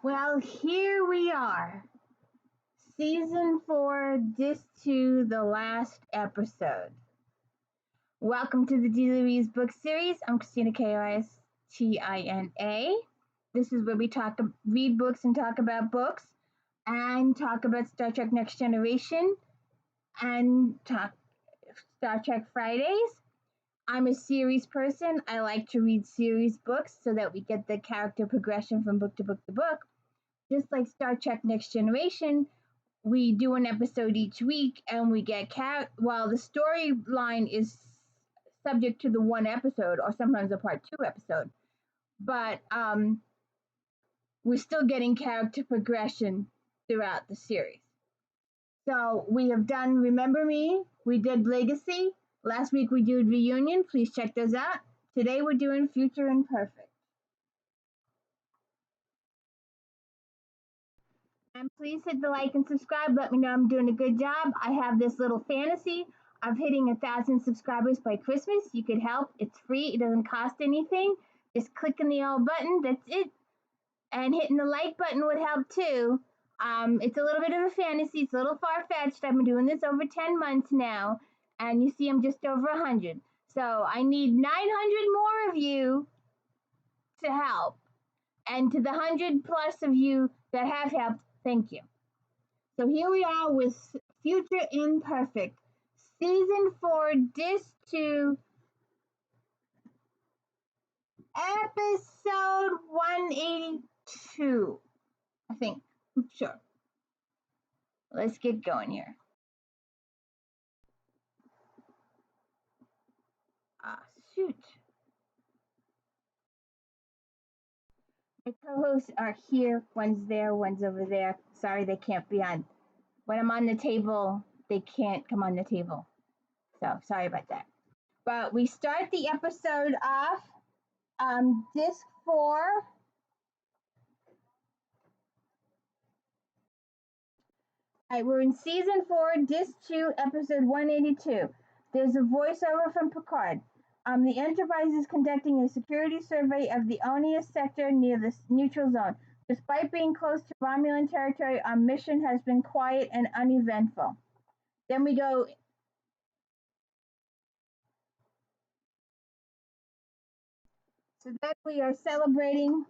Well, here we are. Season 4, Disc 2, the last episode. Welcome to the D. Louise book series. I'm Christina Kistina. This is where we read books and talk about books and talk about Star Trek Next Generation and talk Star Trek Fridays. I'm a series person. I like to read series books so that we get the character progression from book to book to book. Just like Star Trek Next Generation, we do an episode each week and we get while the storyline is subject to the one episode or sometimes a part 2 episode, but we're still getting character progression throughout the series. So we have done Remember Me, we did Legacy, last week we did Reunion. Please check those out. Today we're doing Future Imperfect. And please hit the like and subscribe. Let me know I'm doing a good job. I have this little fantasy of hitting 1,000 subscribers by Christmas. You could help. It's free. It doesn't cost anything. Just clicking the old button. That's it. And hitting the like button would help too. It's a little bit of a fantasy. It's a little far-fetched. I've been doing this over 10 months now. And you see I'm just over 100. So I need 900 more of you to help. And to the 100 plus of you that have helped, thank you. So here we are with Future Imperfect, Season 4, Disc 2, Episode 182, I think. Sure. Let's get going here. Shoot. My co-hosts are here. One's there, one's over there. Sorry they can't be on. When I'm on the table, they can't come on the table. So sorry about that. But we start the episode off, Disc 4. Alright, we're in Season 4, Disc 2, Episode 182. There's a voiceover from PICARD. The Enterprise is conducting a security survey of the Onius sector near the neutral zone. Despite being close to Romulan territory, our mission has been quiet and uneventful. Then we go. So then we are celebrating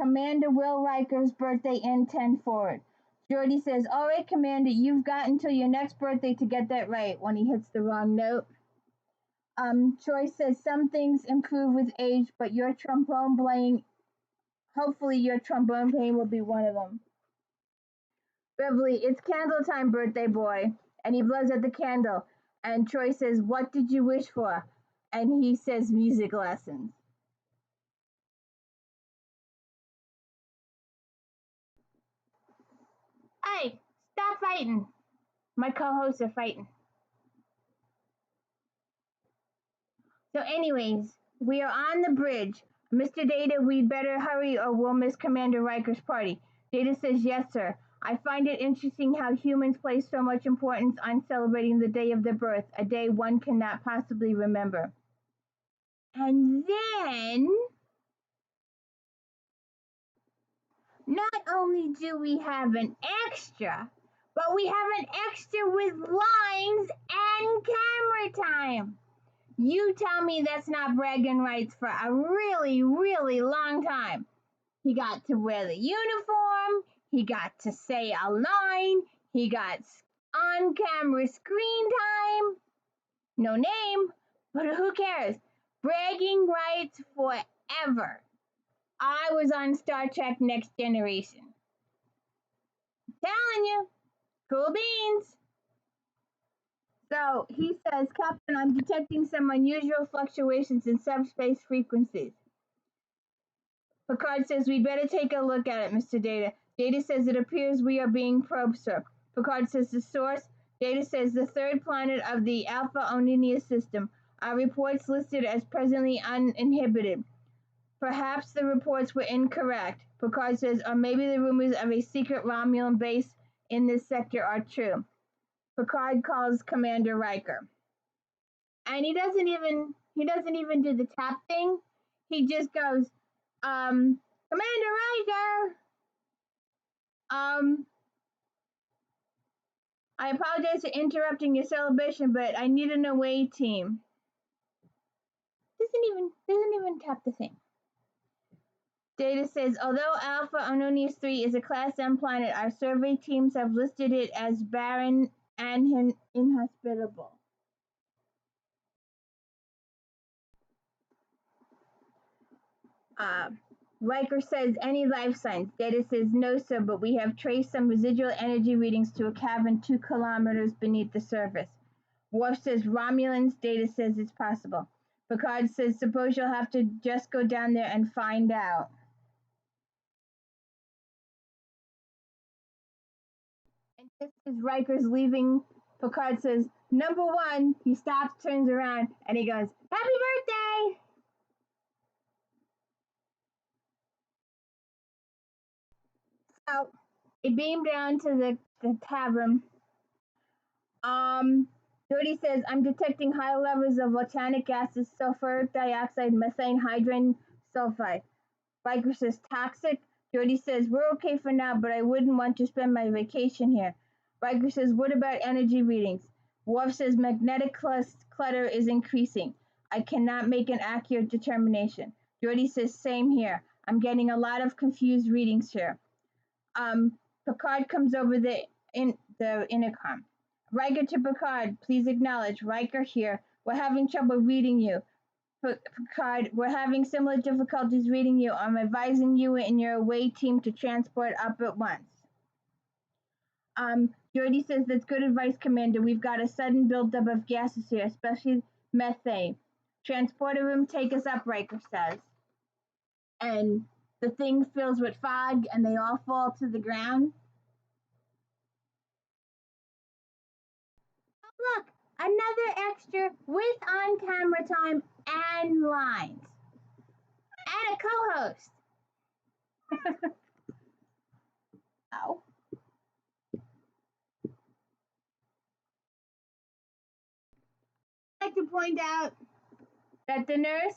Commander Will Riker's birthday in 10 forward. Geordi says, all right, Commander, you've got until your next birthday to get that right, when he hits the wrong note. Troy says, some things improve with age, but your trombone playing, hopefully your trombone playing will be one of them. Beverly, it's candle time, birthday boy. And he blows out the candle. And Troy says, what did you wish for? And he says, music lessons. Hey, stop fighting. My co-hosts are fighting. So anyways, we are on the bridge. Mr. Data, we'd better hurry or we'll miss Commander Riker's party. Data says, yes, sir. I find it interesting how humans place so much importance on celebrating the day of their birth, a day one cannot possibly remember. And then, not only do we have an extra, but we have an extra with lines and camera time. You tell me that's not bragging rights for a really, really long time. He got to wear the uniform. He got to say a line. He got on-camera screen time. No name, but who cares? Bragging rights forever. I was on Star Trek Next Generation. Telling you, cool beans. So he says, Captain, I'm detecting some unusual fluctuations in subspace frequencies. Picard says, we'd better take a look at it, Mr. Data. Data says, it appears we are being probed, sir. Picard says, the source. Data says, the third planet of the Alpha Oninia system. Our reports listed as presently uninhibited. Perhaps the reports were incorrect. Picard says, or maybe the rumors of a secret Romulan base in this sector are true. Picard calls Commander Riker. And he doesn't even do the tap thing. He just goes, Commander Riker. Um, I apologize for interrupting your celebration, but I need an away team. Doesn't even tap the thing. Data says, although Alpha Honorius 3 is a Class M planet, our survey teams have listed it as barren and inhospitable. Riker says, any life signs? Data says, no, sir, but we have traced some residual energy readings to a cavern 2 kilometers beneath the surface. Worf says, Romulans. Data says it's possible. Picard says, suppose you'll have to just go down there and find out. And just as Riker's leaving, Picard says, number one. He stops, turns around, and he goes, happy birthday! So they beam down to the tavern. Jody says, I'm detecting high levels of volcanic gases, sulfuric dioxide, methane, hydrogen sulfide. Riker says, toxic. Jody says, we're okay for now, but I wouldn't want to spend my vacation here. Riker says, what about energy readings? Worf says, magnetic clutter is increasing. I cannot make an accurate determination. Jody says, same here. I'm getting a lot of confused readings here. Picard comes over the intercom. Riker to Picard, please acknowledge. Riker here. We're having trouble reading you. Picard, we're having similar difficulties reading you. I'm advising you and your away team to transport up at once. Geordi says, that's good advice, Commander. We've got a sudden buildup of gases here, especially methane. Transporter room, take us up, Riker says. And the thing fills with fog and they all fall to the ground. Oh, look, another extra with on-camera time and lines. And a co-host. Oh. I'd like to point out that the nurse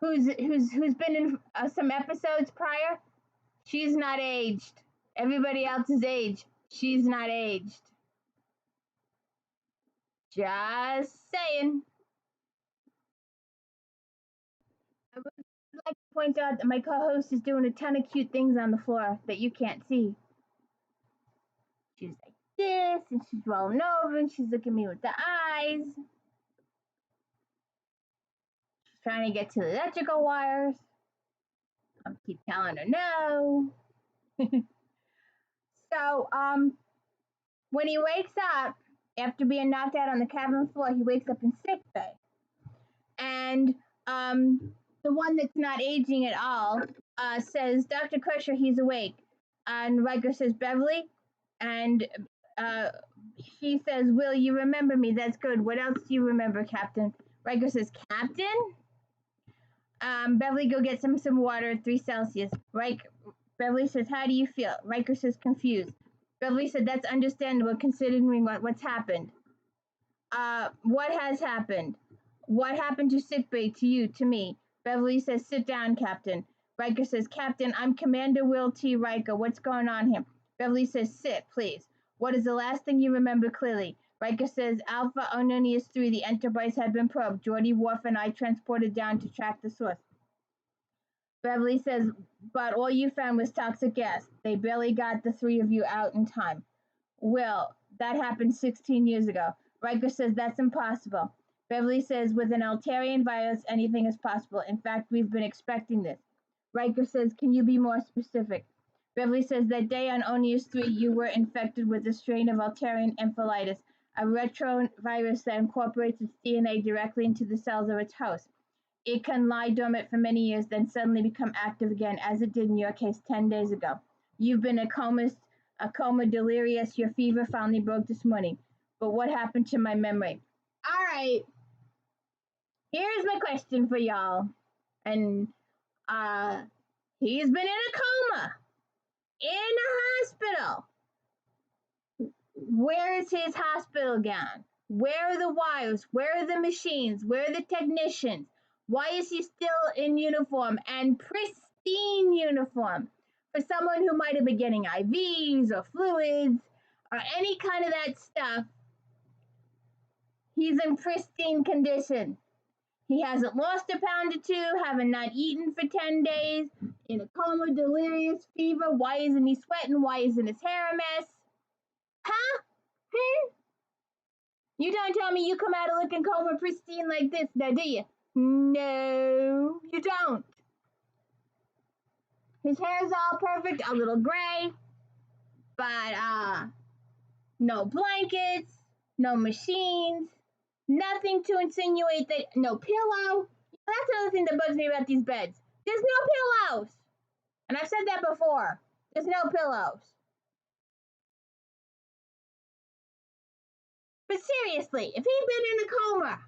who's been in some episodes prior, she's not aged. Everybody else is aged. She's not aged. Just saying. I would like to point out that my co-host is doing a ton of cute things on the floor that you can't see. She's like this, and she's rolling over, and she's looking at me with the eyes. She's trying to get to the electrical wires. I keep telling her no. So, when he wakes up, after being knocked out on the cabin floor, he wakes up in sick bay. And the one that's not aging at all says, Dr. Crusher, he's awake. And Riker says, Beverly? And he says, Will, you remember me? That's good. What else do you remember, Captain? Riker says, Captain? Beverly, go get some water at 3 Celsius. Beverly says, how do you feel? Riker says, confused. Beverly said, that's understandable considering what's happened. What has happened? What happened to sickbay, to you, to me? Beverly says, sit down, Captain. Riker says, Captain, I'm Commander Will T. Riker. What's going on here? Beverly says, sit, please. What is the last thing you remember clearly? Riker says, Alpha Honorius 3, the Enterprise had been probed. Geordi, Worf, and I transported down to track the source. Beverly says, but all you found was toxic gas. They barely got the 3 of you out in time. Will, that happened 16 years ago. Riker says, that's impossible. Beverly says, with an Altarian virus, anything is possible. In fact, we've been expecting this. Riker says, can you be more specific? Beverly says, that day on Onius 3, you were infected with a strain of Altarian encephalitis, a retrovirus that incorporates its DNA directly into the cells of its host. It can lie dormant for many years, then suddenly become active again, as it did in your case 10 days ago. You've been a coma delirious. Your fever finally broke this morning. But what happened to my memory? All right. Here's my question for y'all. And he's been in a coma, in a hospital. Where is his hospital gown? Where are the wires? Where are the machines? Where are the technicians? Why is he still in uniform and pristine uniform? for someone who might have been getting IVs or fluids or any kind of that stuff, he's in pristine condition. He hasn't lost a pound or two, having not eaten for 10 days, in a coma, delirious, fever. Why isn't he sweating? Why isn't his hair a mess? Huh? You don't tell me you come out of looking coma pristine like this now, do you? No, you don't. His hair's all perfect, a little gray, but no blankets, no machines, nothing to insinuate that, no pillow. That's another thing that bugs me about these beds. There's no pillows. And I've said that before. There's no pillows. But seriously, if he'd been in a coma,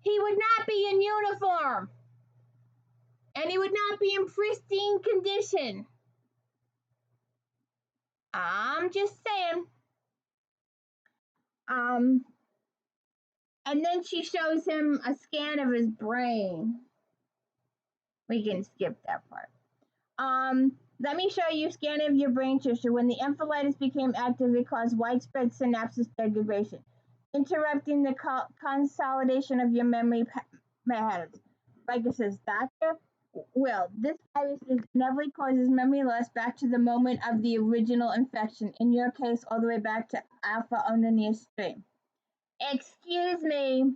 he would not be in uniform. And he would not be in pristine condition. I'm just saying. And then she shows him a scan of his brain. We can skip that part. Let me show you a scan of your brain tissue. When the encephalitis became active, it caused widespread synapses degradation, interrupting the consolidation of your memory patterns. Riker says, Doctor, well, this virus inevitably causes memory loss back to the moment of the original infection, in your case, all the way back to Alpha Omnia strain. Excuse me.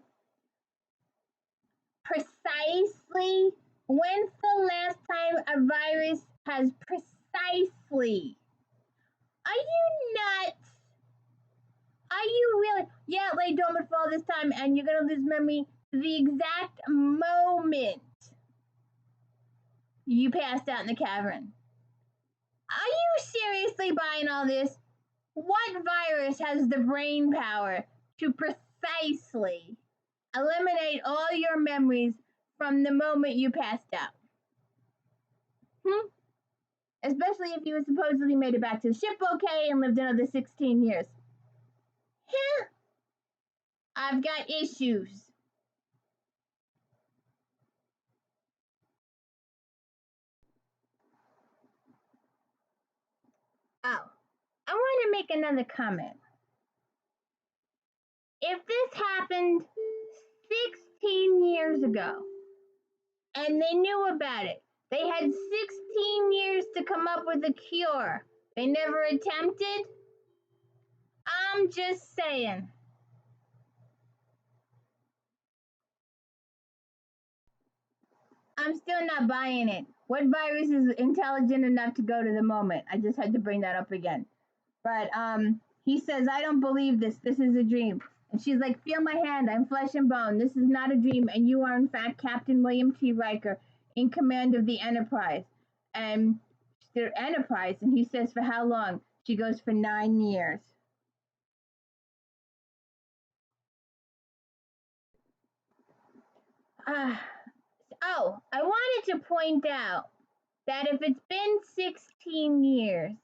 Precisely? When's the last time a virus has precisely? Are you nuts? Are you really? Yeah, it lay dormant for all this time and you're going to lose memory the exact moment you passed out in the cavern. Are you seriously buying all this? What virus has the brain power to precisely eliminate all your memories from the moment you passed out? Especially if you supposedly made it back to the ship okay and lived another 16 years. I've got issues. Oh, I want to make another comment. If this happened 16 years ago and they knew about it, they had 16 years to come up with a cure. They never attempted? I'm just saying. I'm still not buying it. What virus is intelligent enough to go to the moment? I just had to bring that up again. But he says, I don't believe this. This is a dream. And she's like, feel my hand. I'm flesh and bone. This is not a dream. And you are, in fact, Captain William T. Riker in command of the Enterprise. And the Enterprise. And he says, for how long? She goes, for 9 years. Oh, I wanted to point out that if it's been 16 years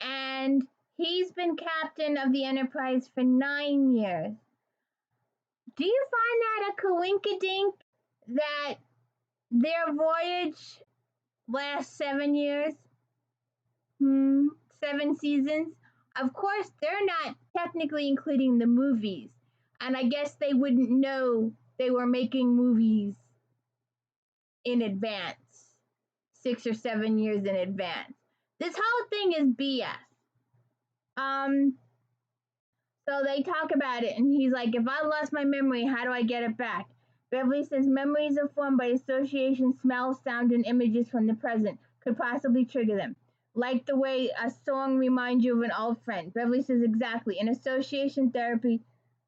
and he's been captain of the Enterprise for 9 years, do you find that a coinkydink that their voyage lasts 7 years? 7 seasons? Of course, they're not technically including the movies. And I guess they wouldn't know they were making movies in advance, 6 or 7 years in advance. This whole thing is BS. So they talk about it, and he's like, if I lost my memory, how do I get it back? Beverly says memories are formed by association, smell, sound, and images from the present could possibly trigger them. Like the way a song reminds you of an old friend. Beverly says exactly. In association therapy,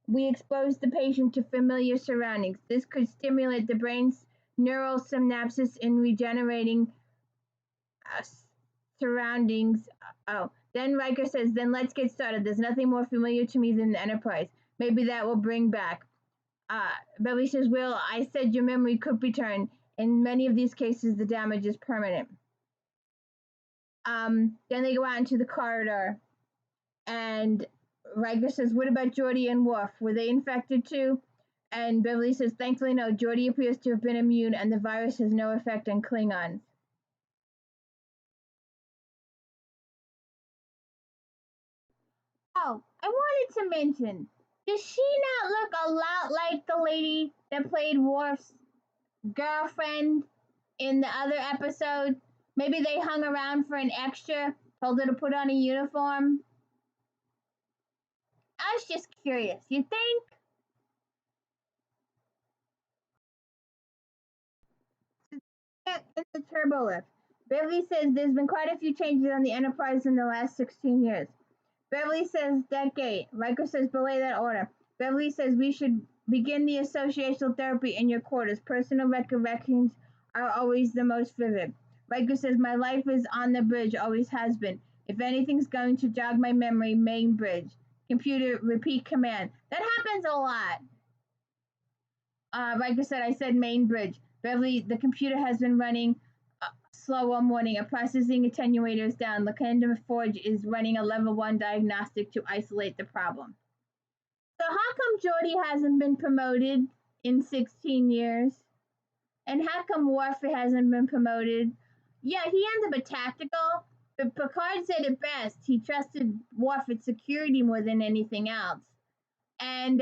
we expose the patient to familiar surroundings. This could stimulate the brain's neural synapses in regenerating surroundings. Then Riker says, then let's get started. There's nothing more familiar to me than the Enterprise. Maybe that will bring back. Beverly says, well, I said your memory could return. In many of these cases, the damage is permanent. Then they go out into the corridor, and Riker says, what about Geordi and Worf? Were they infected too? And Beverly says, thankfully no. Geordi appears to have been immune, and the virus has no effect on Klingons. Oh, I wanted to mention, does she not look a lot like the lady that played Worf's girlfriend in the other episode? Maybe they hung around for an extra, told her to put on a uniform. I was just curious. You think? In the turbo lift, Beverly says there's been quite a few changes on the Enterprise in the last 16 years. Beverly says decade. Riker says belay that order. Beverly says we should begin the associational therapy in your quarters. Personal recollections are always the most vivid. Riker says my life is on the bridge, always has been. If anything's going to jog my memory, main bridge. Computer, repeat command. That happens a lot. Riker said I said main bridge. Beverly, the computer has been running slow all morning. A processing attenuator is down. Lacandra Forge is running a level 1 diagnostic to isolate the problem. So how come Geordi hasn't been promoted in 16 years? And how come Worf hasn't been promoted? Yeah, he ends up a tactical, but Picard said it best. He trusted Worf with security more than anything else. And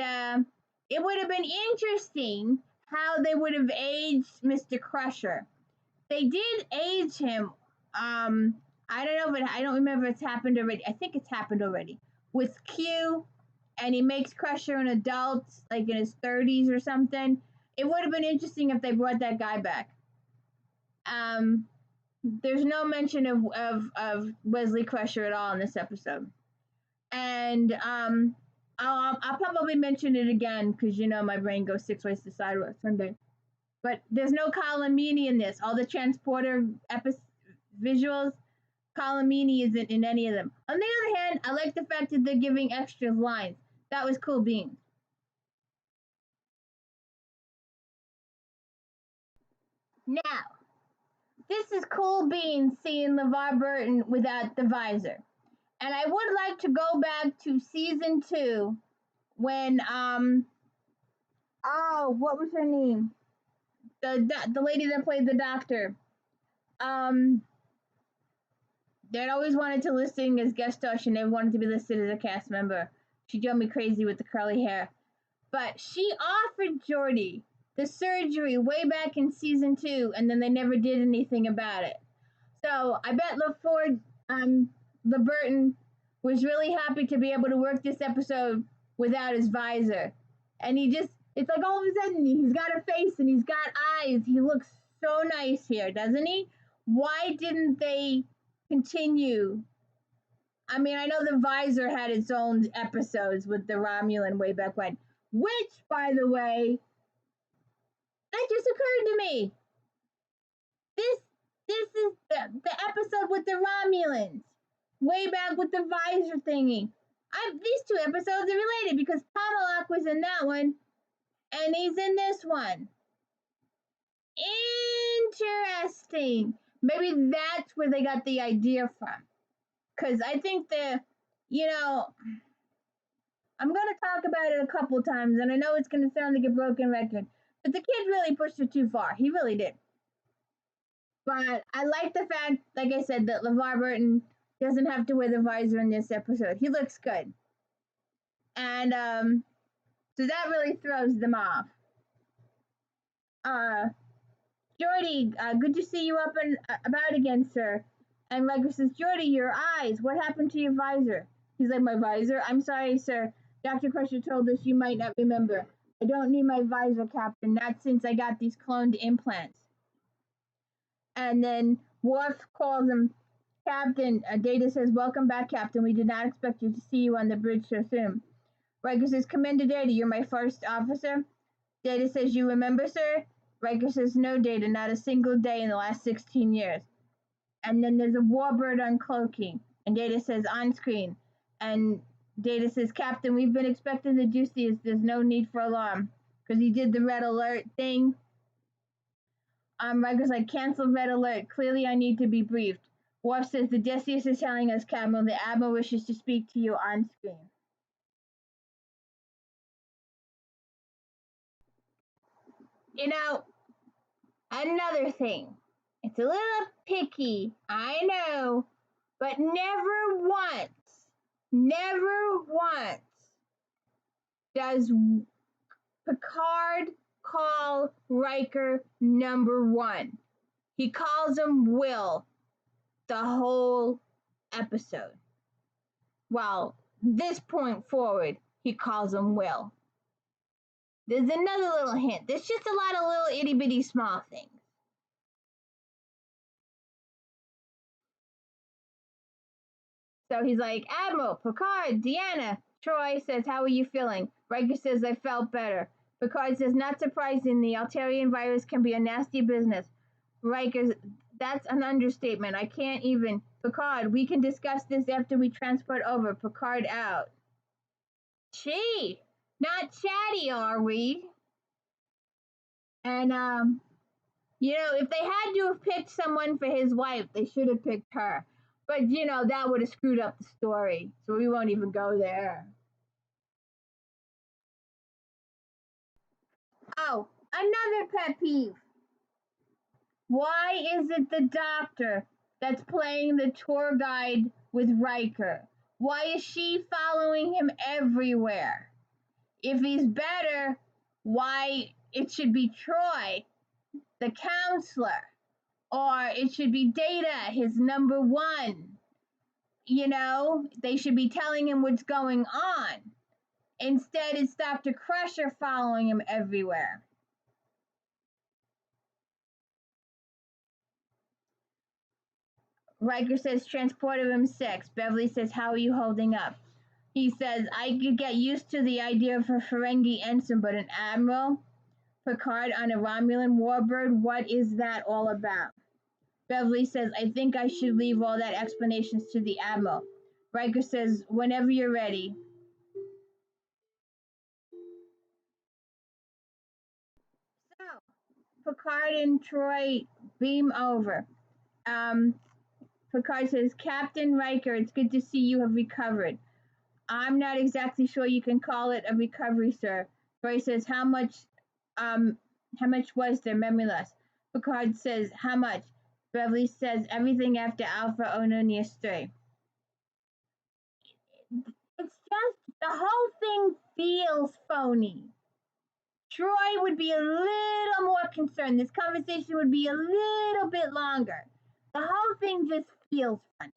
it would have been interesting how they would have aged Mr. Crusher. They did age him. I don't know, but I don't remember if it's happened already. I think it's happened already with Q, and he makes Crusher an adult, like in his 30s or something. It would have been interesting if they brought that guy back. There's no mention of Wesley Crusher at all in this episode, and I'll probably mention it again because my brain goes 6 ways to sideways Sunday. But there's no Colomini in this. All the transporter visuals, Colomini isn't in any of them. On the other hand, I like the fact that they're giving extra lines. That was cool beans. Now, this is cool beans seeing LeVar Burton without the visor. And I would like to go back to season 2 when what was her name? The lady that played the doctor. They'd always wanted to listing as guest star. She never wanted to be listed as a cast member. She drove me crazy with the curly hair. But she offered Geordi the surgery way back in season 2, and then they never did anything about it. So I bet LeBurton was really happy to be able to work this episode without his visor. And it's like all of a sudden he's got a face and he's got eyes. He looks so nice here, doesn't he? Why didn't they continue? I mean, I know the visor had its own episodes with the Romulan way back when, which, by the way, that just occurred to me. This is the episode with the Romulans, way back with the visor thingy. These 2 episodes are related because Tomalak was in that one, and he's in this one. Interesting. Maybe that's where they got the idea from. Because I think I'm going to talk about it a couple times, and I know it's going to sound like a broken record, but the kid really pushed it too far. He really did. But I like the fact, like I said, that LeVar Burton doesn't have to wear the visor in this episode. He looks good. And so that really throws them off. Geordi, good to see you up and about again, sir. And Riker says, Geordi, your eyes, what happened to your visor? He's like, my visor? I'm sorry, sir. Dr. Crusher told us you might not remember. I don't need my visor, Captain, not since I got these cloned implants. And then Worf calls him Captain. Data says, welcome back, Captain. We did not expect you to see you on the bridge so soon. Riker says, Commander Data, you're my first officer. Data says, you remember, sir? Riker says, no, Data, not a single day in the last 16 years. And then there's a warbird uncloaking. And Data says, on screen. And Data says, Captain, we've been expecting to do this. There's no need for alarm. Because he did the red alert thing. Riker's like, cancel red alert. Clearly I need to be briefed. Worf says, the Decius is telling us, Admiral, the Admiral wishes to speak to you on screen. Another thing. It's a little picky, I know, but never once Never once does Picard call Riker number one. He calls him Will the whole episode. Well, this point forward, he calls him Will. There's another little hint. There's just a lot of little itty bitty small things. So he's like, Admiral, Picard, Deanna. Troy says, how are you feeling? Riker says, I felt better. Picard says, not surprising, the Altarian virus can be a nasty business. Riker, that's an understatement. I can't even. Picard, we can discuss this after we transport over. Picard out. Gee, not chatty, are we? And, if they had to have picked someone for his wife, they should have picked her. But, that would have screwed up the story. So we won't even go there. Oh, another pet peeve. Why is it the doctor that's playing the tour guide with Riker? Why is she following him everywhere? If he's better, why it should be Troy, the counselor, or it should be Data, his number one. They should be telling him what's going on. Instead, it's Dr. Crusher following him everywhere. Riker says, transport of M6. Beverly says, how are you holding up? He says, I could get used to the idea of a Ferengi ensign, but an admiral? Picard on a Romulan warbird? What is that all about? Beverly says, I think I should leave all that explanations to the admiral. Riker says, whenever you're ready. So, Picard and Troy beam over. Picard says, Captain Riker, it's good to see you have recovered. I'm not exactly sure you can call it a recovery, sir. Troy says, how much was there, memory loss? Picard says, how much? Beverly says, everything after Alpha Ononius 3. It's just, the whole thing feels phony. Troy would be a little more concerned. This conversation would be a little bit longer. The whole thing just feels funny.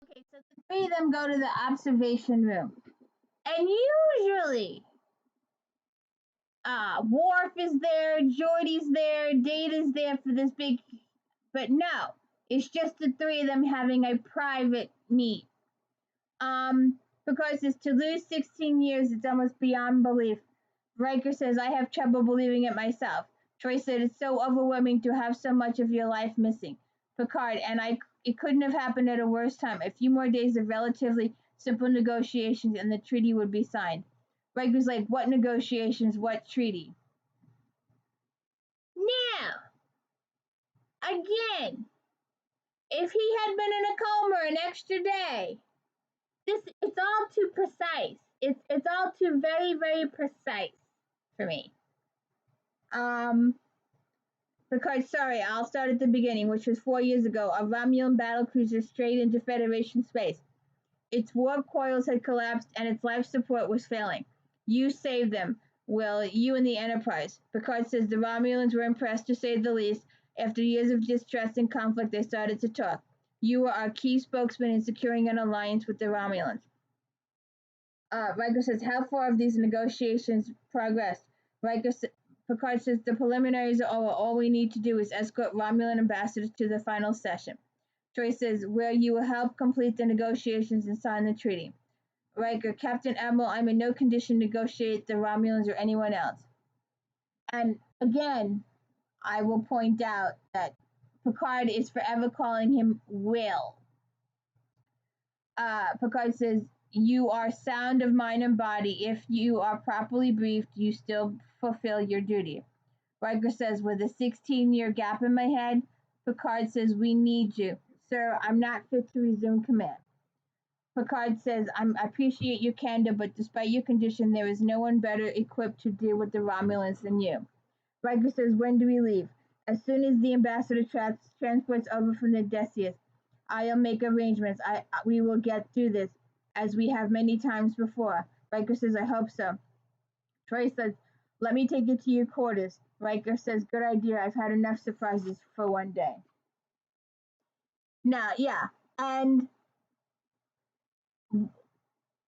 Okay, so the three of them go to the observation room. And usually, Worf is there, Geordi's there, Data's there for this big, but no, it's just the three of them having a private meet. Because it's to lose 16 years, it's almost beyond belief. Riker says, I have trouble believing it myself. Troy said, it's so overwhelming to have so much of your life missing. Picard, it couldn't have happened at a worse time. A few more days of relatively simple negotiations and the treaty would be signed. Riker's like, what negotiations, what treaty? Now, again, if he had been in a coma an extra day, it's all too precise. It's all too very, very precise for me. Because, sorry, I'll start at the beginning, which was 4 years ago. A Romulan battlecruiser strayed into Federation space. Its warp coils had collapsed and its life support was failing. You saved them, Will, you and the Enterprise. Picard says the Romulans were impressed, to say the least. After years of distrust and conflict, they started to talk. You were our key spokesman in securing an alliance with the Romulans. Riker says, how far have these negotiations progressed? Picard says, the preliminaries are over. All we need to do is escort Romulan ambassadors to the final session. Troy says, where you will help complete the negotiations and sign the treaty. Riker, Captain Admiral, I'm in no condition to negotiate the Romulans or anyone else. And again, I will point out that Picard is forever calling him Will. Picard says, you are sound of mind and body. If you are properly briefed, you still fulfill your duty. Riker says, with a 16-year gap in my head, Picard says, we need you. Sir, I'm not fit to resume command. Picard says, I appreciate your candor, but despite your condition, there is no one better equipped to deal with the Romulans than you. Riker says, when do we leave? As soon as the ambassador transports over from the Decius. I'll make arrangements. We will get through this, as we have many times before. Riker says, I hope so. Troy says, let me take you to your quarters. Riker says, good idea. I've had enough surprises for one day. Now, yeah, and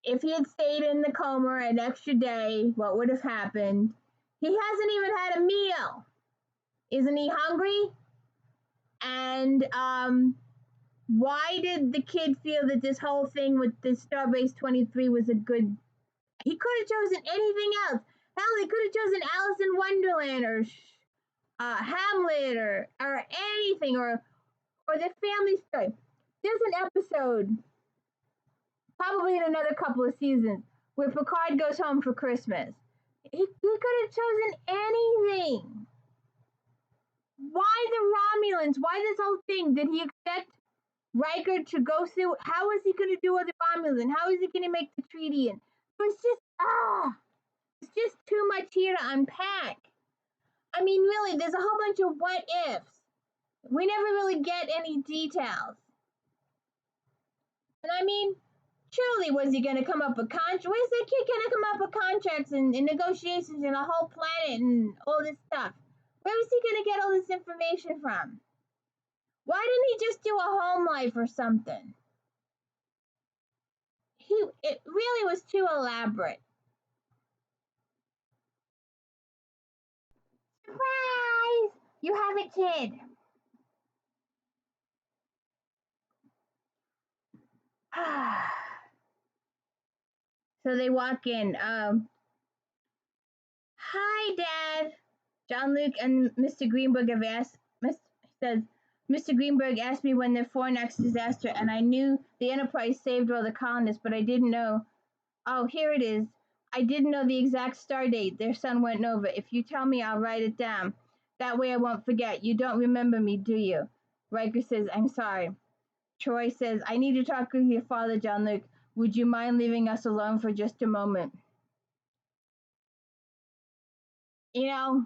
if he had stayed in the coma an extra day, what would have happened? He hasn't even had a meal. Isn't he hungry? And why did the kid feel that this whole thing with this Starbase 23 was a good? He could have chosen anything else. Hell, he could have chosen Alice in Wonderland or Hamlet or anything or the Family Story. There's an episode, probably in another couple of seasons, where Picard goes home for Christmas. He could have chosen anything. Why the Romulans? Why this whole thing? Did he expect Riker to go through? How is he going to do with the Romulans? How is he going to make the treaty? And it's just too much here to unpack. I mean, really, there's a whole bunch of what ifs. We never really get any details. And I mean, surely was he going to come up with contracts? Where's that kid going to come up with contracts and negotiations and a whole planet and all this stuff? Where was he going to get all this information from? Why didn't he just do a home life or something? It really was too elaborate. Surprise! You have a kid. So they walk in. Hi, Dad. Jean-Luc and Mr. Greenberg have asked. Says Mr. Greenberg asked me when the Fornax disaster, and I knew the Enterprise saved all the colonists, but I didn't know. Oh, here it is. I didn't know the exact star date their son went over. If you tell me, I'll write it down. That way I won't forget. You don't remember me, do you? Riker says, I'm sorry. Troy says, I need to talk with your father, Jean-Luc. Would you mind leaving us alone for just a moment? You know,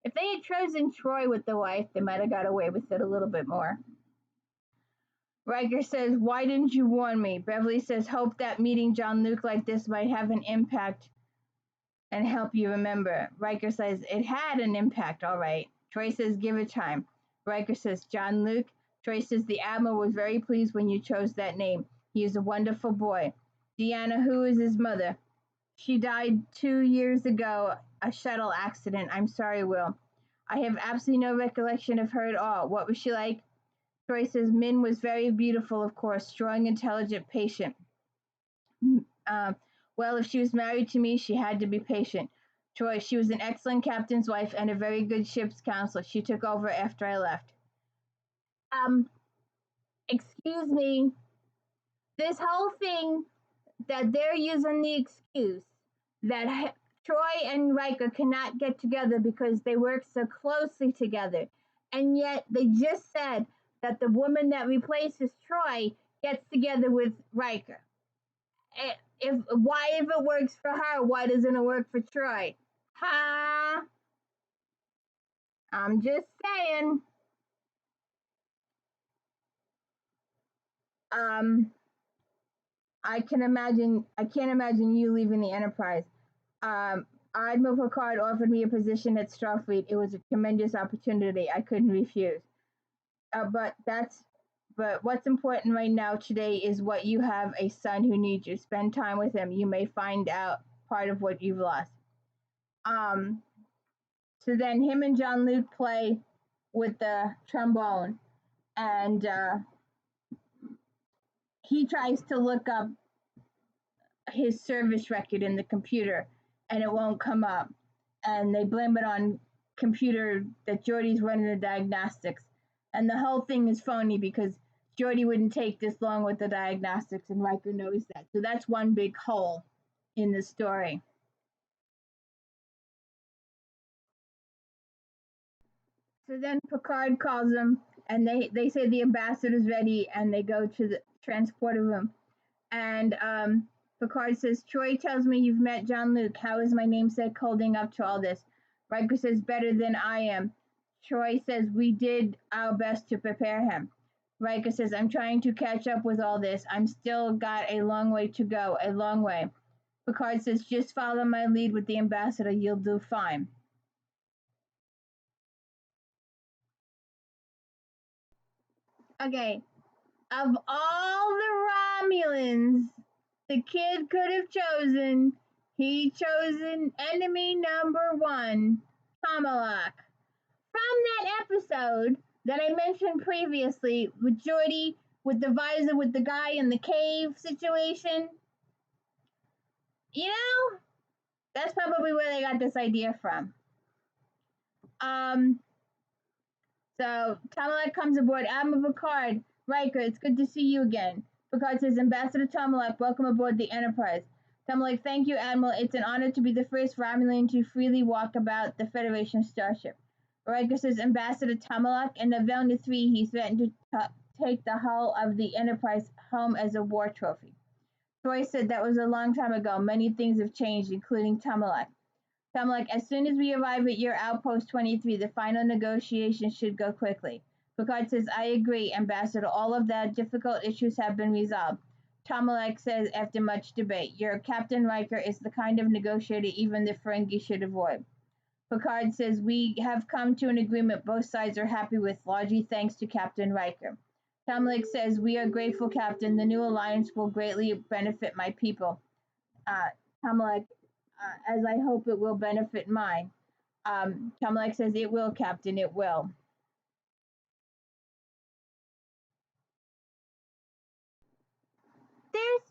if they had chosen Troy with the wife, they might have got away with it a little bit more. Riker says, why didn't you warn me? Beverly says, hope that meeting Jean-Luc like this might have an impact and help you remember. Riker says, it had an impact, all right. Troy says, give it time. Riker says, Jean-Luc. Troy says, the Admiral was very pleased when you chose that name. He is a wonderful boy. Deanna, who is his mother? She died 2 years ago, a shuttle accident. I'm sorry, Will. I have absolutely no recollection of her at all. What was she like? Troy says, Min was very beautiful, of course, strong, intelligent, patient. Well, if she was married to me, she had to be patient. Troy, she was an excellent captain's wife and a very good ship's counselor. She took over after I left. Excuse me. This whole thing that they're using the excuse that Troy and Riker cannot get together because they work so closely together. And yet they just said that the woman that replaces Troy gets together with Riker. If it works for her, why doesn't it work for Troy? Huh? I'm just saying. I can't imagine you leaving the Enterprise. Admiral Picard offered me a position at Starfleet. It was a tremendous opportunity. I couldn't refuse. But what's important right now today is what you have a son who needs you. Spend time with him. You may find out part of what you've lost. So then him and Jean-Luc play with the trombone, and he tries to look up his service record in the computer, and it won't come up. And they blame it on computer that Geordi's running the diagnostics. And the whole thing is phony because Geordi wouldn't take this long with the diagnostics, and Riker knows that. So that's one big hole in the story. So then Picard calls them, and they say the ambassador's ready, and they go to the transporter room. And Picard says, Troy tells me you've met Jean-Luc. How is my namesake holding up to all this? Riker says, better than I am. Troy says, we did our best to prepare him. Riker says, I'm trying to catch up with all this. I'm still got a long way to go, a long way. Picard says, just follow my lead with the ambassador. You'll do fine. Okay, of all the Romulans the kid could have chosen, he chosen enemy number one, Tomalak. From that episode that I mentioned previously with Geordi, with the visor, with the guy in the cave situation, you know, that's probably where they got this idea from. Um, so Tomalak comes aboard. Admiral Picard, Riker, it's good to see you again. Picard says, Ambassador Tomalak, welcome aboard the Enterprise. Tomalak, thank you, Admiral. It's an honor to be the first Romulan to freely walk about the Federation starship. Riker says, Ambassador Tomalak, in November 3, he threatened to take the hull of the Enterprise home as a war trophy. TROI said that was a long time ago. Many things have changed, including Tomalak. Tomalak, as soon as we arrive at your outpost 23, the final negotiations should go quickly. Picard says, I agree, Ambassador. All of the difficult issues have been resolved. Tomalak says, after much debate, your Captain Riker is the kind of negotiator even the Ferengi should avoid. Picard says, we have come to an agreement both sides are happy with, largely thanks to Captain Riker. Tomalak says, we are grateful, Captain. The new alliance will greatly benefit my people. Tomalak, as I hope it will benefit mine. Tomalak says, it will, Captain, it will. There's,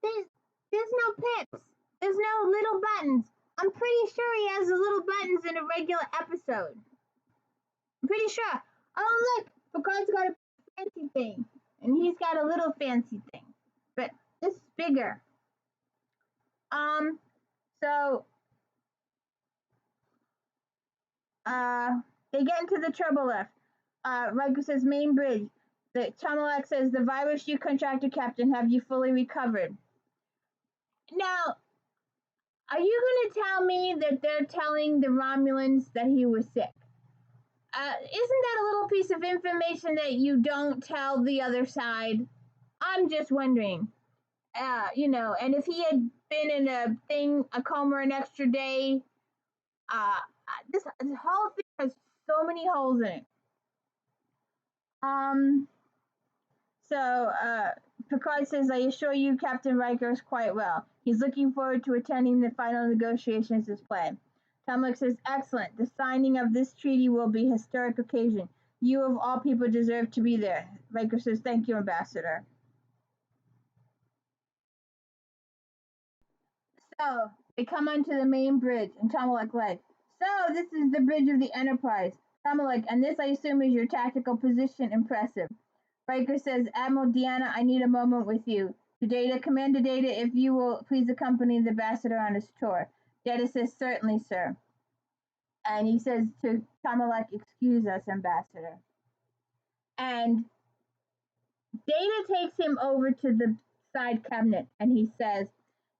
there's, there's no pips. There's no little buttons. I'm pretty sure he has the little buttons in a regular episode. I'm pretty sure. Oh, look, Picard's got a fancy thing, and he's got a little fancy thing, but this is bigger. So, they get into the turbo lift. Riker says, main bridge. The Tomalak says, the virus you contracted, Captain, have you fully recovered? Now, are you going to tell me that they're telling the Romulans that he was sick? Isn't that a little piece of information that you don't tell the other side? I'm just wondering. And if he had been in a coma an extra day, this whole thing has so many holes in it. So Picard says, I assure you, Captain Riker is quite well. He's looking forward to attending the final negotiations as planned. Tomalak says, excellent. The signing of this treaty will be a historic occasion. You of all people deserve to be there. Riker says, thank you, Ambassador. So they come onto the main bridge, and Tomalak led. So this is the bridge of the Enterprise. Tomalak, and this I assume is your tactical position. Impressive. Riker says, Admiral Deanna, I need a moment with you. To Data, Commander Data, if you will please accompany the ambassador on his tour. Data says, certainly, sir. And he says to Tomalak, excuse us, Ambassador. And Data takes him over to the side cabinet, and he says,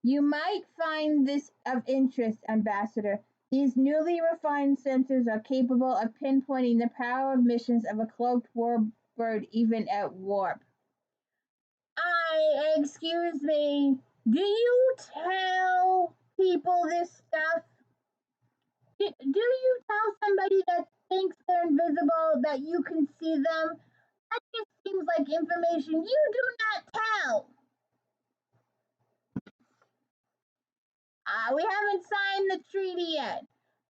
you might find this of interest, Ambassador. These newly refined sensors are capable of pinpointing the power of missions of a cloaked warbird even at warp. Excuse me, do you tell people this stuff? Do you tell somebody that thinks they're invisible that you can see them? That just seems like information you do not tell. We haven't signed the treaty yet,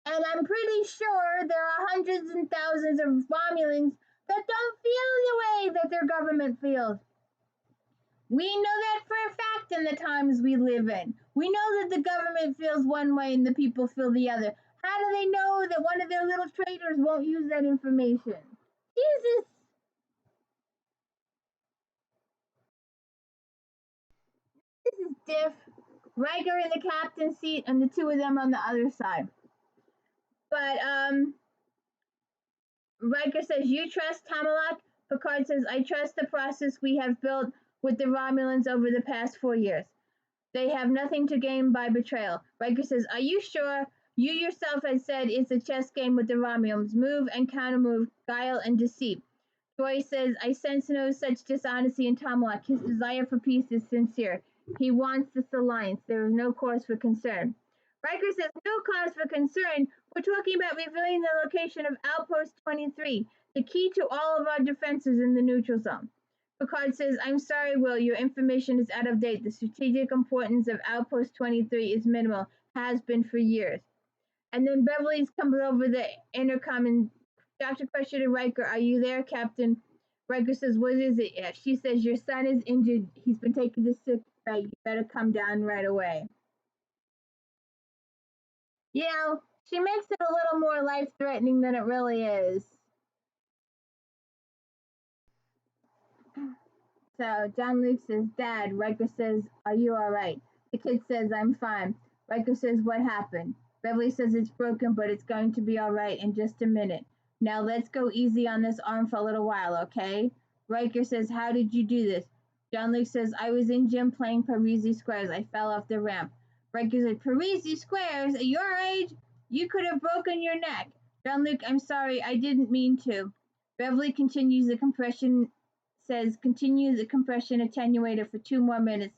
and I'm pretty sure there are hundreds and thousands of Romulans that don't feel the way that their government feels. We know that for a fact in the times we live in. We know that the government feels one way and the people feel the other. How do they know that one of their little traitors won't use that information? Jesus! This is Diff, Riker in the captain's seat, and the two of them on the other side. But, Riker says, you trust Tomalak? Picard says, I trust the process we have built with the Romulans over the past 4 years. They have nothing to gain by betrayal. Riker says, are you sure? You yourself had said it's a chess game with the Romulans. Move and countermove, guile and deceit. Troy says, I sense no such dishonesty in Tomalak. His desire for peace is sincere. He wants this alliance. There is no cause for concern. Riker says, no cause for concern. We're talking about revealing the location of Outpost 23, the key to all of our defenses in the neutral zone. Picard says, I'm sorry, Will, your information is out of date. The strategic importance of Outpost 23 is minimal, has been for years. And then Beverly comes over the intercom and Dr. question to Riker, are you there, Captain? Riker says, what is it? Yeah. She says, your son is injured. He's been taken to sick bay. You better come down right away. You know, she makes it a little more life-threatening than it really is. So John Luke says, Dad. Riker says, are you all right? The kid says, I'm fine. Riker says, what happened? Beverly says it's broken, but it's going to be all right in just a minute. Now let's go easy on this arm for a little while, okay? Riker says, how did you do this? John Luke says, I was in gym playing Parisi squares. I fell off the ramp. Riker says, Parisi squares? At your age? You could have broken your neck. John Luke, I'm sorry. I didn't mean to. Beverly continues the compression continue the compression attenuator for 2 more minutes.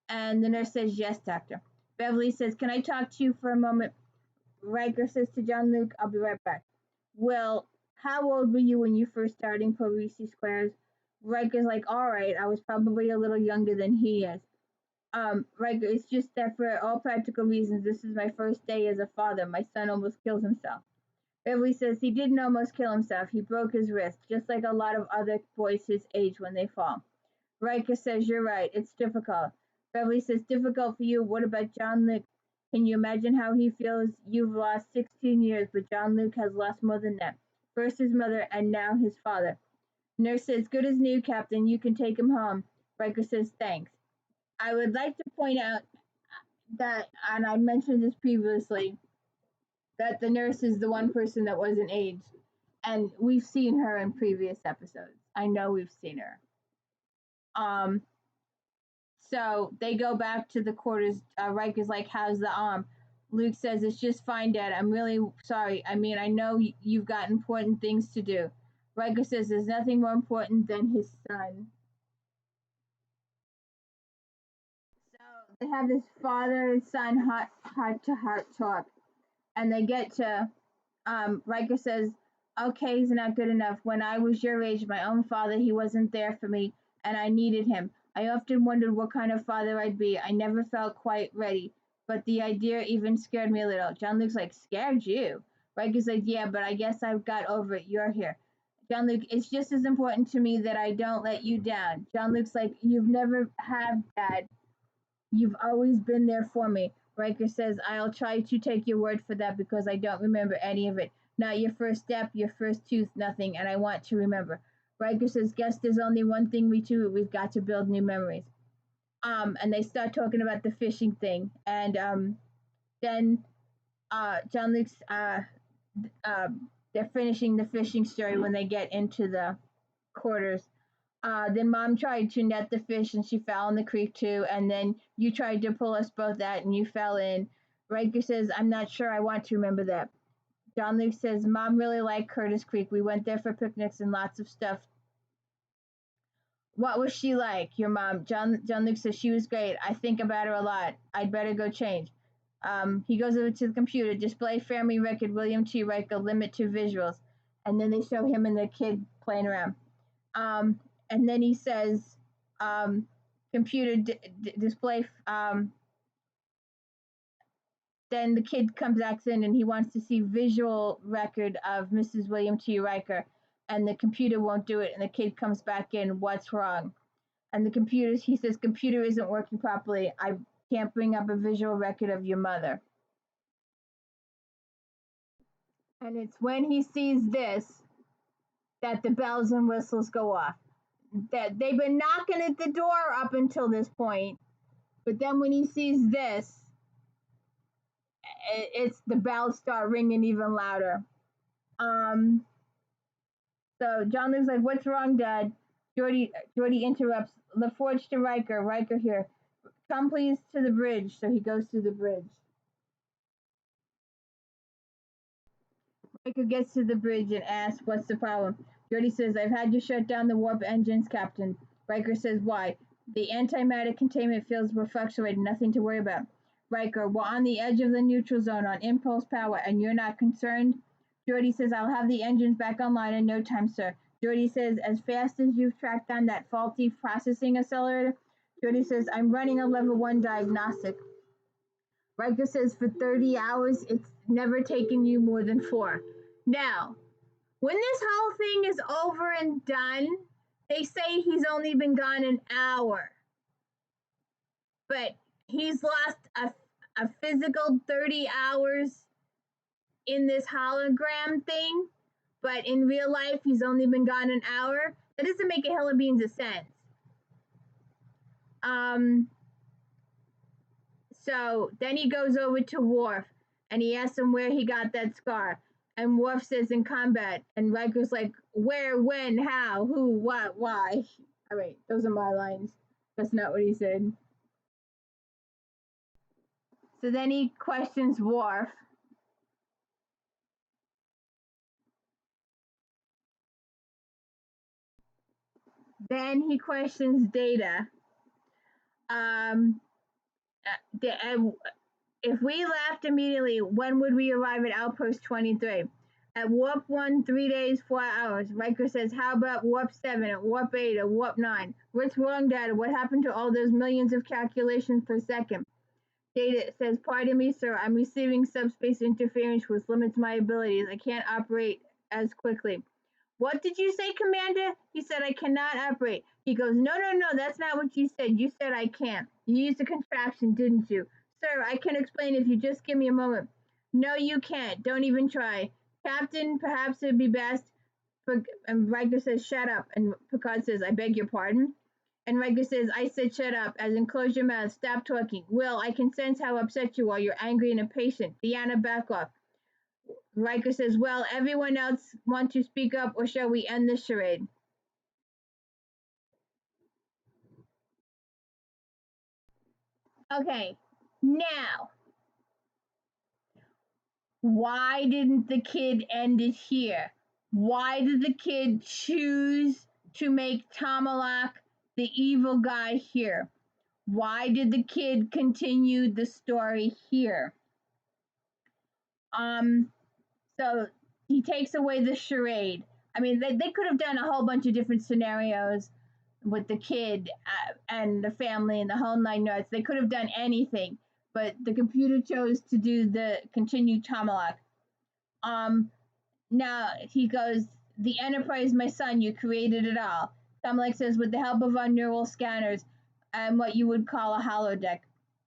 And the nurse says, yes, doctor. Beverly says, can I talk to you for a moment? Riker says to John Luke, I'll be right back. Well, how old were you when you first started Parisi squares? Riker's like, all right, I was probably a little younger than he is. Riker, it's just that for all practical reasons, this is my first day as a father. My son almost kills himself. Beverly says he didn't almost kill himself. He broke his wrist, just like a lot of other boys his age when they fall. Riker says, you're right. It's difficult. Beverly says, difficult for you. What about John Luke? Can you imagine how he feels? You've lost 16 years, but John Luke has lost more than that. First his mother, and now his father. Nurse says, good as new, Captain. You can take him home. Riker says, thanks. I would like to point out that, and I mentioned this previously, that the nurse is the one person that wasn't aged. And we've seen her in previous episodes. I know we've seen her. So they go back to the quarters. Riker's like, how's the arm? Luke says, it's just fine, Dad. I'm really sorry. I mean, I know you've got important things to do. Riker says, there's nothing more important than his son. So they have this father and son heart-to-heart talk. And they get to, Riker says, okay, he's not good enough. When I was your age, my own father, he wasn't there for me, and I needed him. I often wondered what kind of father I'd be. I never felt quite ready, but the idea even scared me a little. John Luke's like, scared you? Riker's like, yeah, but I guess I've got over it. You're here. John Luke, it's just as important to me that I don't let you down. John Luke's like, you've never have, Dad. You've always been there for me. Riker says, I'll try to take your word for that because I don't remember any of it. Not your first step, your first tooth, nothing, and I want to remember. Riker says, guess there's only one thing we do. We've got to build new memories. And they start talking about the fishing thing. And then John Luke's, they're finishing the fishing story when they get into the quarters. Then Mom tried to net the fish and she fell in the creek too. And then you tried to pull us both out and you fell in. Riker says, I'm not sure I want to remember that. John Luke says, Mom really liked Curtis Creek. We went there for picnics and lots of stuff. What was she like, your mom? John Luke says, she was great. I think about her a lot. I'd better go change. He goes over to the computer. Display family record, William T. Riker, limit to visuals. And then they show him and the kid playing around. And then he says, computer display. Then the kid comes back in and he wants to see visual record of Mrs. William T. Riker. And the computer won't do it. And the kid comes back in, what's wrong? And the computer, he says, computer isn't working properly. I can't bring up a visual record of your mother. And it's when he sees this that the bells and whistles go off. That they've been knocking at the door up until this point, but then when he sees this, it's the bells start ringing even louder. So John Luke's like, "What's wrong, Dad?" Geordi interrupts. LaForge to Riker. Riker here. Come please to the bridge. So he goes to the bridge. Riker gets to the bridge and asks, "What's the problem?" Jody says, I've had to shut down the warp engines, Captain. Riker says, why? The antimatter containment fields were fluctuating, nothing to worry about. Riker, we're on the edge of the neutral zone on impulse power, and you're not concerned? Jody says, I'll have the engines back online in no time, sir. Jody says, as fast as you've tracked down that faulty processing accelerator? Jody says, I'm running a level 1 diagnostic. Riker says, for 30 hours, it's never taken you more than 4. Now, when this whole thing is over and done, they say he's only been gone an hour. But he's lost a physical 30 hours in this hologram thing. But in real life, he's only been gone an hour. That doesn't make a hell of beans of sense. So then he goes over to Worf and he asks him where he got that scar. And Worf says in combat. And Riker's like, where, when, how, who, what, why. All right, those are my lines. That's not what he said. So then he questions Worf. Then he questions Data. If we left immediately, when would we arrive at Outpost 23? At Warp 1, 3 days, 4 hours. Riker says, how about Warp 7, at Warp 8, or Warp 9? What's wrong, Data? What happened to all those millions of calculations per second? Data says, pardon me, sir, I'm receiving subspace interference which limits my abilities. I can't operate as quickly. What did you say, Commander? He said, I cannot operate. He goes, no, that's not what you said. You said I can't. You used a contraction, didn't you? Sir, I can explain if you just give me a moment. No, you can't. Don't even try. Captain, perhaps it'd be best. And Riker says, shut up. And Picard says, I beg your pardon. And Riker says, I said shut up, as in close your mouth, stop talking. Will, I can sense how upset you are. You're angry and impatient. Deanna, back off. Riker says, well, everyone else want to speak up, or shall we end this charade? Okay, now, why didn't the kid end it here? Why did the kid choose to make Tomalak the evil guy here? Why did the kid continue the story here? So he takes away the charade. I mean, they could have done a whole bunch of different scenarios with the kid and the family and the whole 9 yards. They could have done anything, but the computer chose to do the continued Tomalak. Now he goes, the Enterprise, my son, you created it all. Tomalak says, with the help of our neural scanners and what you would call a holodeck.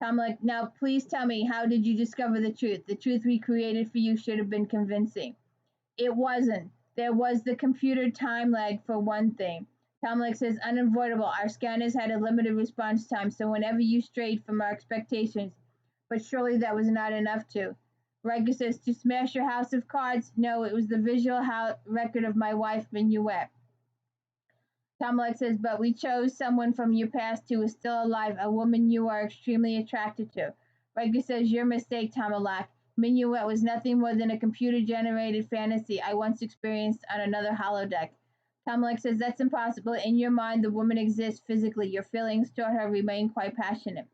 Tomalak, now please tell me, how did you discover the truth? The truth we created for you should have been convincing. It wasn't. There was the computer time lag for one thing. Tomalak says, unavoidable. Our scanners had a limited response time, so whenever you strayed from our expectations, but surely that was not enough to. Riker says, to smash your house of cards? No, it was the visual record of my wife, Minuet. Tomalak says, but we chose someone from your past who is still alive, a woman you are extremely attracted to. Riker says, your mistake, Tomalak. Minuet was nothing more than a computer-generated fantasy I once experienced on another holodeck. Tomalak says, that's impossible. In your mind, the woman exists physically. Your feelings toward her remain quite passionate.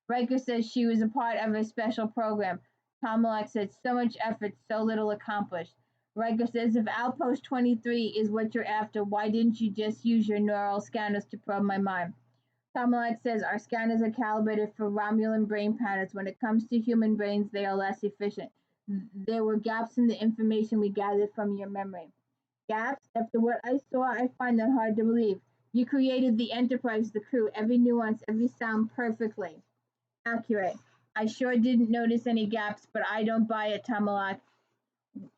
Riker says she was a part of a special program. Tomalak said, so much effort, so little accomplished. Riker says, if Outpost 23 is what you're after, why didn't you just use your neural scanners to probe my mind? Tomalak says, our scanners are calibrated for Romulan brain patterns. When it comes to human brains, they are less efficient. There were gaps in the information we gathered from your memory. Gaps? After what I saw, I find that hard to believe. You created the Enterprise, the crew, every nuance, every sound perfectly. Accurate. I sure didn't notice any gaps, but I don't buy it, Tomalak.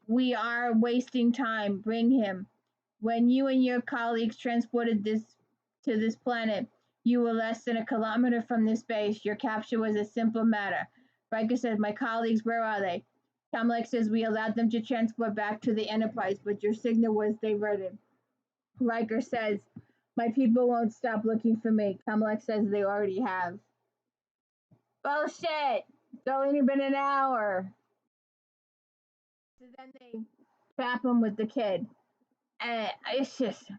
We are wasting time. Bring him. When you and your colleagues transported this to this planet, you were less than a kilometer from this base. Your capture was a simple matter. Riker says, my colleagues, where are they? Tomalak says, we allowed them to transport back to the Enterprise, but your signal was diverted. Riker says, my people won't stop looking for me. Tomalak says they already have. Bullshit! It's only been an hour. So then they trap him with the kid. It's just,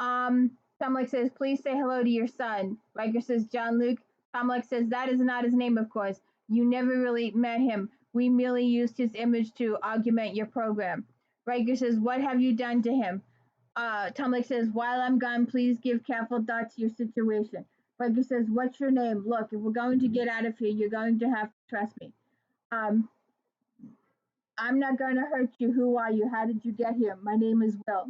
Tomlek says, please say hello to your son. Riker says, John Luke. Tomlek says, that is not his name, of course. You never really met him. We merely used his image to augment your program. Riker says, what have you done to him? Tomlek says, while I'm gone, please give careful thought to your situation. Riker says, what's your name? Look, if we're going to get out of here, you're going to have to trust me. I'm not going to hurt you. Who are you? How did you get here? My name is Will.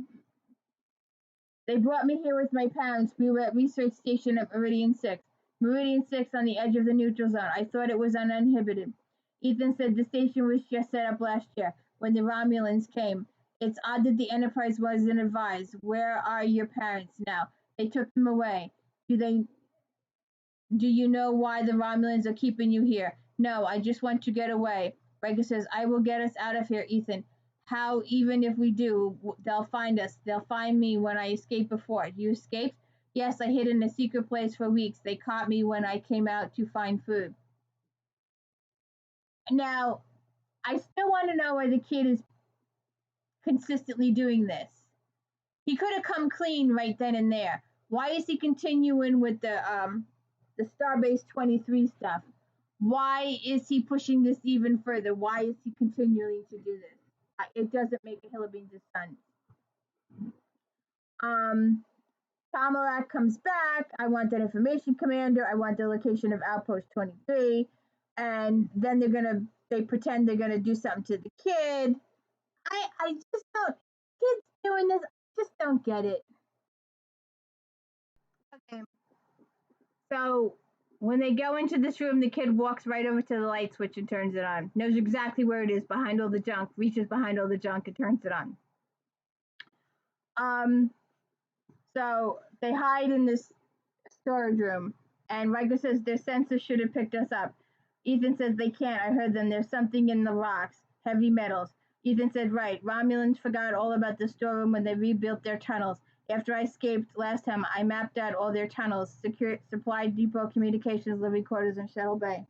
They brought me here with my parents. We were at research station at Meridian 6. Meridian 6 on the edge of the neutral zone. I thought it was uninhibited. Ethan said the station was just set up last year when the Romulans came. It's odd that the Enterprise wasn't advised. Where are your parents now? They took them away. Do you know why the Romulans are keeping you here? No, I just want to get away. Riker says, I will get us out of here, Ethan. How, even if we do, they'll find us. They'll find me when I escaped before. You escaped? Yes, I hid in a secret place for weeks. They caught me when I came out to find food. Now, I still want to know why the kid is consistently doing this. He could have come clean right then and there. Why is he continuing with the Starbase 23 stuff? Why is he pushing this even further? Why is he continuing to do this? It doesn't make a hill of beans of sense. Tamalak comes back. I want that information, Commander. I want the location of Outpost 23. And then they pretend they're gonna do something to the kid. I just don't. Kids doing this, I just don't get it. Okay. So when they go into this room, the kid walks right over to the light switch and turns it on. Knows exactly where it is behind all the junk, reaches behind all the junk and turns it on. So they hide in this storage room, and Riker says their sensors should have picked us up. Ethan says they can't. I heard them. There's something in the rocks, heavy metals. Ethan said, right. Romulans forgot all about the storeroom when they rebuilt their tunnels. After I escaped last time, I mapped out all their tunnels, supply depot, communications, living quarters, and shuttle bay.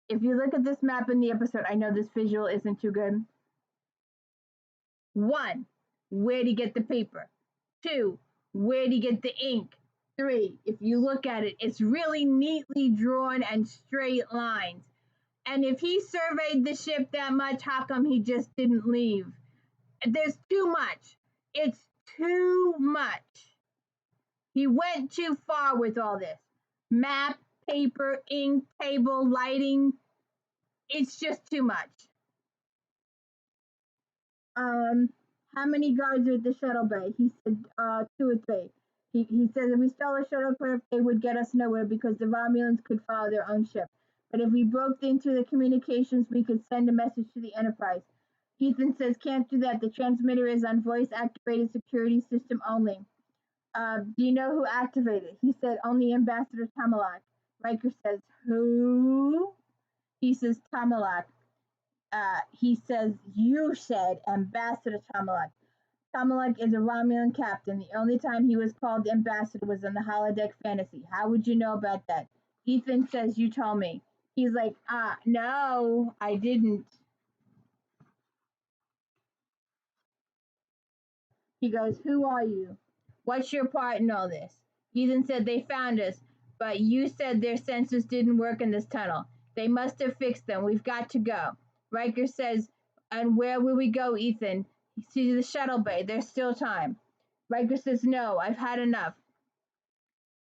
If you look at this map in the episode, I know this visual isn't too good. 1, where'd he get the paper? 2, where'd he get the ink? 3, if you look at it, it's really neatly drawn and straight lines. And if he surveyed the ship that much, how come he just didn't leave? There's too much. It's too much. He went too far with all this. Map, paper, ink, table, lighting. It's just too much. How many guards are at the shuttle bay? He said 2 or 3. He says if we stole a shuttlecraft, they would get us nowhere because the Romulans could follow their own ship. But if we broke into the communications, we could send a message to the Enterprise. Ethan says can't do that. The transmitter is on voice-activated security system only. Do you know who activated? He said only Ambassador Tamalak. Riker says who? He says Tamalak. He says you said Ambassador Tamalak. Tamalak is a Romulan captain. The only time he was called ambassador was in the holodeck fantasy. How would you know about that? Ethan says you told me. He's like, no, I didn't. He goes, who are you? What's your part in all this? Ethan said they found us, but you said their sensors didn't work in this tunnel. They must have fixed them. We've got to go. Riker says, and where will we go, Ethan? To the shuttle bay. There's still time. Riker says, no, I've had enough.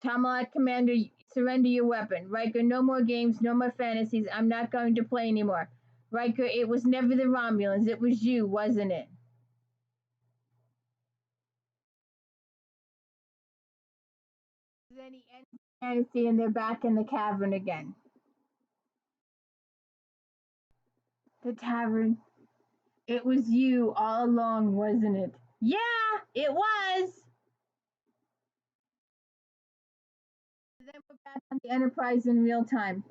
Tamalak, Commander, surrender your weapon. Riker, no more games, no more fantasies. I'm not going to play anymore. Riker, it was never the Romulans. It was you, wasn't it? Then he ends the fantasy and they're back in the cavern again. The tavern. It was you all along, wasn't it? Yeah, it was. Then we're back on the Enterprise in real time.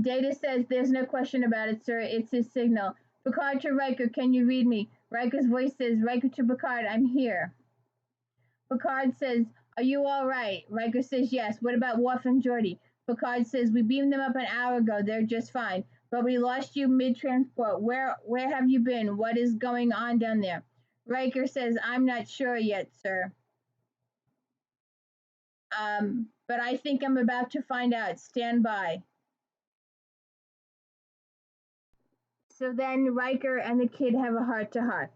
Data says there's no question about it, sir. It's his signal. Picard to Riker, can you read me? Riker's voice says, Riker to Picard, I'm here. Picard says, are you all right? Riker says, yes. What about Worf and Geordi? Picard says, we beamed them up an hour ago. They're just fine. But we lost you mid-transport. Where have you been? What is going on down there? Riker says, I'm not sure yet, sir. But I think I'm about to find out. Stand by. So then Riker and the kid have a heart-to-heart.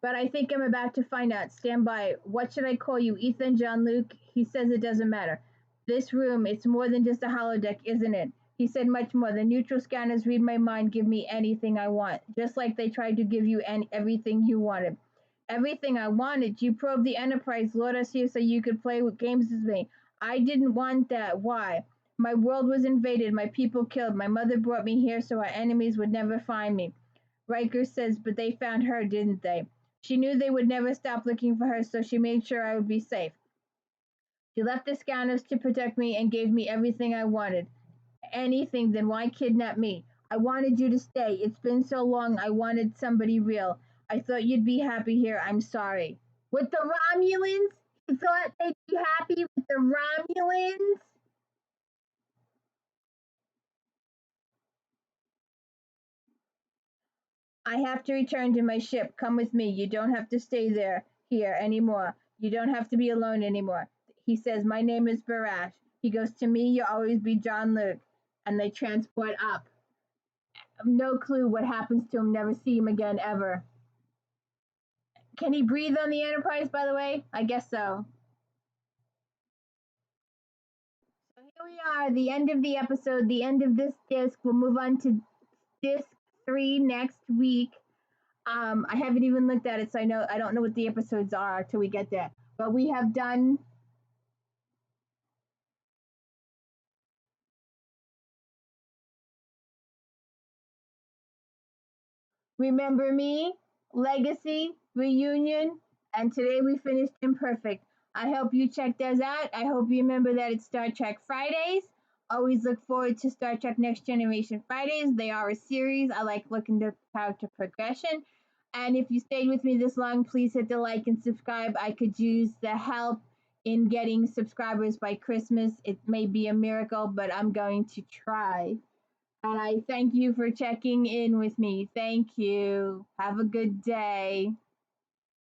But I think I'm about to find out. Stand by. What should I call you? Ethan, John, Luke? He says it doesn't matter. This room, it's more than just a holodeck, isn't it? He said much more. The neutral scanners read my mind, give me anything I want, just like they tried to give you everything you wanted. Everything I wanted. You probed the Enterprise, lured us here so you could play with games with me. I didn't want that. Why? My world was invaded, my people killed. My mother brought me here so our enemies would never find me. Riker says, but they found her, didn't they? She knew they would never stop looking for her, so she made sure I would be safe. She left the scanners to protect me and gave me everything I wanted. Anything, then why kidnap me? I wanted you to stay. It's been so long. I wanted somebody real. I thought you'd be happy here. I'm sorry. With the Romulans? You thought they'd be happy with the Romulans? I have to return to my ship. Come with me. You don't have to stay here anymore. You don't have to be alone anymore. He says, my name is Barash. He goes, to me, you'll always be John Luke. And they transport up. No clue what happens to him. Never see him again, ever. Can he breathe on the Enterprise, by the way? I guess so. So here we are, the end of the episode, the end of this disc. We'll move on to disc 3 next week. I haven't even looked at it, so I don't know what the episodes are till we get there. But we have done Remember Me, Legacy, Reunion, and today we finished Imperfect. I hope you check those out. I hope you remember that it's Star Trek Fridays. Always look forward to Star Trek Next Generation Fridays. They are a series. I like looking at character progression. And if you stayed with me this long, please hit the like and subscribe. I could use the help in getting subscribers by Christmas. It may be a miracle, but I'm going to try. And I thank you for checking in with me. Thank you. Have a good day.